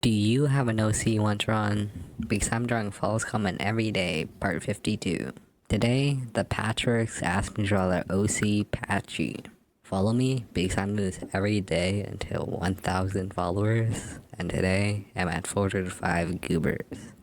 Do you have an OC you want drawn? Because I'm drawing Falls Common every day, part 52. Today, the Patchworks asked me to draw their OC Patchy. Follow me because I'm doing this every day until 1,000 followers, and today I'm at 405 goobers.